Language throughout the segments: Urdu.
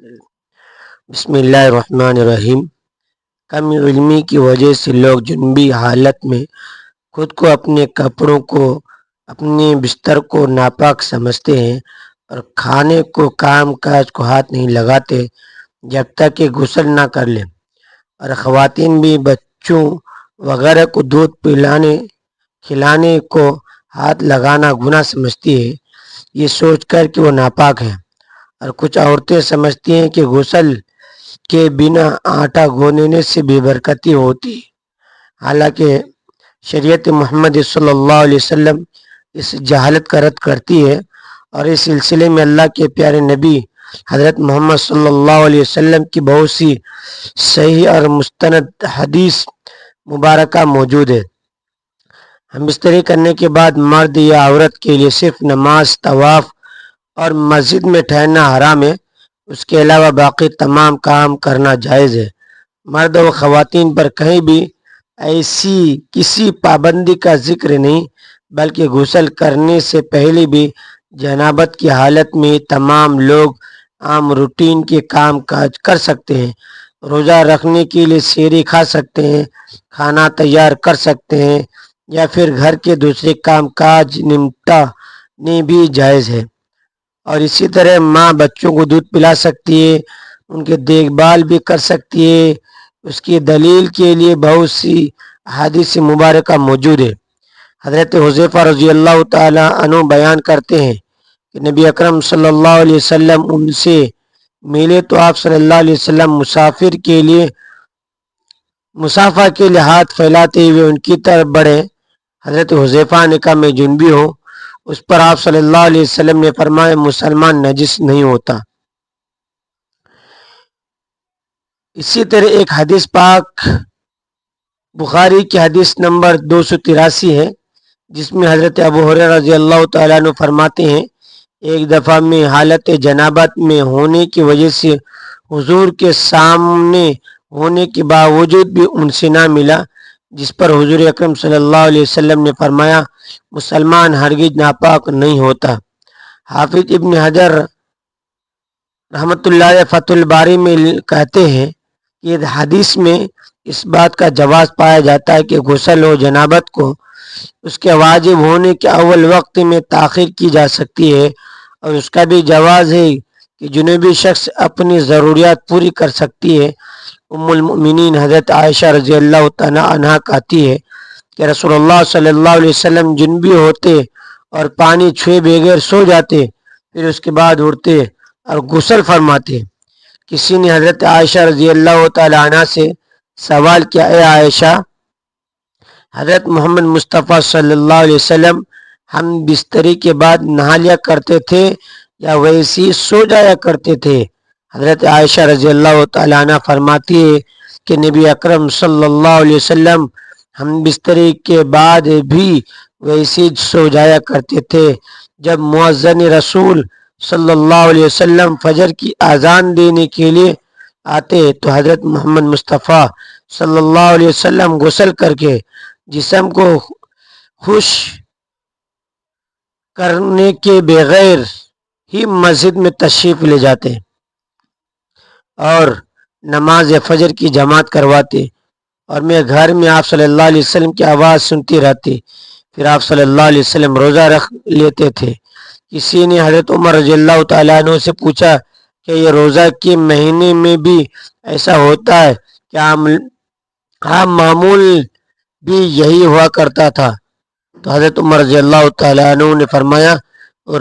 بسم اللہ الرحمن الرحیم۔ کم علمی کی وجہ سے لوگ جنبی حالت میں خود کو، اپنے کپڑوں کو، اپنے بستر کو ناپاک سمجھتے ہیں اور کھانے کو، کام کاج کو ہاتھ نہیں لگاتے جب تک کہ غسل نہ کر لیں، اور خواتین بھی بچوں وغیرہ کو دودھ پلانے کھلانے کو ہاتھ لگانا گناہ سمجھتی ہے، یہ سوچ کر کہ وہ ناپاک ہیں۔ اور کچھ عورتیں سمجھتی ہیں کہ غسل کے بنا آٹا گوندنے سے بے برکتی ہوتی، حالانکہ شریعت محمد صلی اللہ علیہ وسلم اس جہالت کا رد کرتی ہے، اور اس سلسلے میں اللہ کے پیارے نبی حضرت محمد صلی اللہ علیہ وسلم کی بہت سی صحیح اور مستند حدیث مبارکہ موجود ہے۔ ہم بستری کرنے کے بعد مرد یا عورت کے لیے صرف نماز، طواف اور مسجد میں ٹھہرنا حرام ہے، اس کے علاوہ باقی تمام کام کرنا جائز ہے۔ مرد و خواتین پر کہیں بھی ایسی کسی پابندی کا ذکر نہیں، بلکہ غسل کرنے سے پہلے بھی جنابت کی حالت میں تمام لوگ عام روٹین کے کام کاج کر سکتے ہیں۔ روزہ رکھنے کے لیے سحری کھا سکتے ہیں، کھانا تیار کر سکتے ہیں، یا پھر گھر کے دوسرے کام کاج نمٹانے بھی جائز ہے۔ اور اسی طرح ماں بچوں کو دودھ پلا سکتی ہے، ان کی دیکھ بھال بھی کر سکتی ہے۔ اس کی دلیل کے لیے بہت سی احادیث مبارکہ موجود ہے۔ حضرت حذیفہ رضی اللہ تعالی عنہ بیان کرتے ہیں کہ نبی اکرم صلی اللہ علیہ وسلم ان سے ملے تو آپ صلی اللہ علیہ وسلم مسافہ کے لیے ہاتھ پھیلاتے ہوئے ان کی طرف بڑھے۔ حضرت حذیفہ نے کہا میں جنبی ہوں۔ اس پر آپ صلی اللہ علیہ وسلم نے فرمایا مسلمان نجس نہیں ہوتا۔ اسی طرح ایک حدیث پاک بخاری کی حدیث نمبر 283 ہے، جس میں حضرت ابو ہریرہ رضی اللہ تعالیٰ عنہ فرماتے ہیں ایک دفعہ میں حالت جنابت میں ہونے کی وجہ سے حضور کے سامنے ہونے کے باوجود بھی ان سے نہ ملا، جس پر حضور اکرم صلی اللہ علیہ وسلم نے فرمایا مسلمان ہرگز ناپاک نہیں ہوتا۔ حافظ ابن حجر رحمۃ اللہ علیہ فتح الباری میں کہتے ہیں کہ حدیث میں اس بات کا جواز پایا جاتا ہے کہ غسل و جنابت کو اس کے واجب ہونے کے اول وقت میں تاخیر کی جا سکتی ہے، اور اس کا بھی جواز ہے کہ جنوبی شخص اپنی ضروریات پوری کر سکتی ہے۔ ام المؤمنین حضرت عائشہ رضی اللہ تعالی عنہا کہتی ہے کہ رسول اللہ صلی اللہ علیہ وسلم جنبی ہوتے اور پانی چھوئے بغیر سو جاتے، پھر اس کے بعد اٹھتے اور غسل فرماتے۔ کسی نے حضرت عائشہ رضی اللہ تعالی عنہا سے سوال کیا اے عائشہ، حضرت محمد مصطفیٰ صلی اللہ علیہ وسلم ہم بستری کے بعد نہا لیا کرتے تھے یا ویسے ہی سو جایا کرتے تھے؟ حضرت عائشہ رضی اللہ تعالی عنہ فرماتی ہے کہ نبی اکرم صلی اللہ علیہ وسلم ہم بستری کے بعد بھی ویسے ہی سو جایا کرتے تھے۔ جب مؤذن رسول صلی اللہ علیہ وسلم فجر کی اذان دینے کے لیے آتے تو حضرت محمد مصطفیٰ صلی اللہ علیہ وسلم غسل کر کے جسم کو خشک کرنے کے بغیر ہی مسجد میں تشریف لے جاتے اور نماز فجر کی جماعت کرواتے، اور میں گھر میں آپ صلی اللہ علیہ وسلم کی آواز سنتی رہتی۔ پھر آپ صلی اللہ علیہ وسلم روزہ رکھ لیتے تھے۔ کسی نے حضرت عمر رضی اللہ تعالیٰ عنہ سے پوچھا کہ یہ روزہ کے مہینے میں بھی ایسا ہوتا ہے کیا؟ عام معمول بھی یہی ہوا کرتا تھا؟ تو حضرت عمر رضی اللہ تعالیٰ عنہ نے فرمایا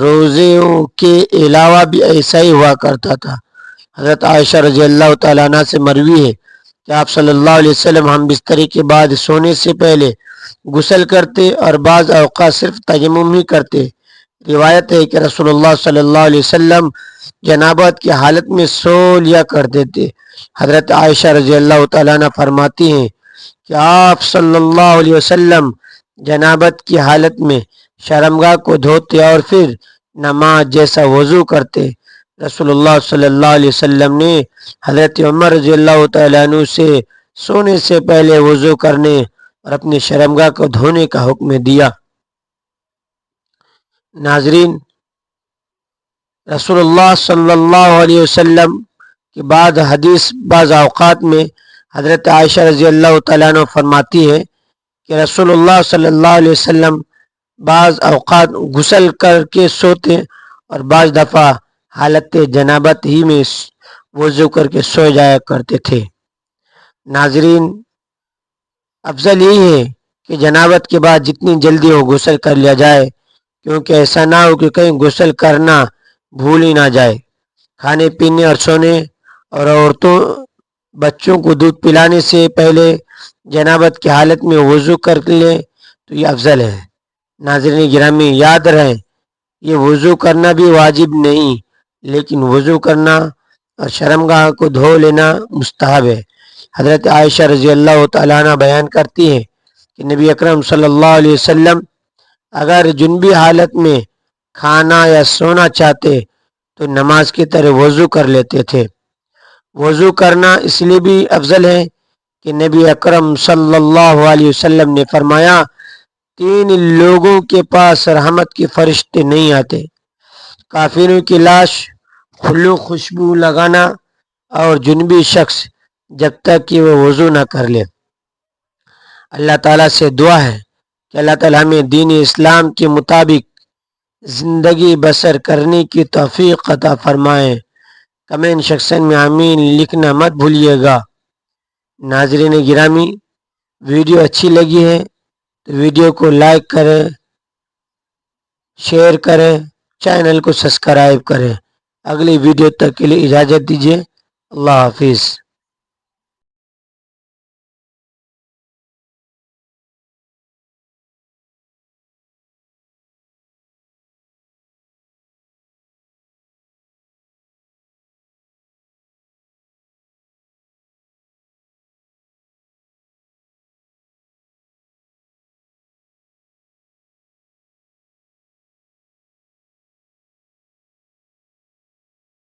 روزوں کے علاوہ بھی ایسا ہی ہوا کرتا تھا۔ حضرت عائشہ رضی اللہ تعالیٰ عنہ سے مروی ہے کہ آپ صلی اللہ علیہ وسلم ہم بستری کے بعد سونے سے پہلے غسل کرتے اور بعض اوقات صرف تیمم ہی کرتے۔ روایت ہے کہ رسول اللہ صلی اللہ علیہ وسلم جنابت کی حالت میں سو لیا کرتے تھے۔ حضرت عائشہ رضی اللہ تعالیٰ عنہ فرماتی ہیں کہ آپ صلی اللہ علیہ وسلم جنابت کی حالت میں شرمگاہ کو دھوتے اور پھر نماز جیسا وضو کرتے۔ رسول اللہ صلی اللہ علیہ وسلم نے حضرت عمر رضی اللہ تعالیٰ عنہ سے سونے سے پہلے وضو کرنے اور اپنی شرمگاہ کو دھونے کا حکم دیا۔ ناظرین، رسول اللہ صلی اللہ علیہ وسلم کہ بعض اوقات میں حضرت عائشہ رضی اللہ تعالیٰ عنہ فرماتی ہے کہ رسول اللہ صلی اللہ علیہ وسلم بعض اوقات غسل کر کے سوتے اور بعض دفعہ حالت جنابت ہی میں وضو کر کے سو جایا کرتے تھے۔ ناظرین، افضل یہی ہے کہ جنابت کے بعد جتنی جلدی ہو غسل کر لیا جائے، کیونکہ ایسا نہ ہو کہ کہیں غسل کرنا بھول ہی نہ جائے۔ کھانے پینے اور سونے اور عورتوں بچوں کو دودھ پلانے سے پہلے جنابت کی حالت میں وضو کر لیں تو یہ افضل ہے۔ ناظرین گرامی، یاد رہے یہ وضو کرنا بھی واجب نہیں، لیکن وضو کرنا اور شرمگاہ کو دھو لینا مستحب ہے۔ حضرت عائشہ رضی اللہ تعالیٰ عنہ بیان کرتی ہیں کہ نبی اکرم صلی اللہ علیہ وسلم اگر جنبی حالت میں کھانا یا سونا چاہتے تو نماز کی طرح وضو کر لیتے تھے۔ وضو کرنا اس لیے بھی افضل ہے کہ نبی اکرم صلی اللہ علیہ وسلم نے فرمایا، 3 لوگوں کے پاس رحمت کے فرشتے نہیں آتے: کافروں کی لاش، خوشبو لگانا اور جنبی شخص جب تک کہ وہ وضو نہ کر لے۔ اللہ تعالیٰ سے دعا ہے کہ اللہ تعالیٰ ہمیں دین اسلام کے مطابق زندگی بسر کرنے کی توفیق عطا فرمائے۔ کمنٹ سیکشن میں آمین لکھنا مت بھولیے گا۔ ناظرین گرامی، ویڈیو اچھی لگی ہے تو ویڈیو کو لائک کریں، شیئر کریں، چینل کو سبسکرائب کریں۔ اگلی ویڈیو تک کے لیے اجازت دیجیے۔ اللہ حافظ۔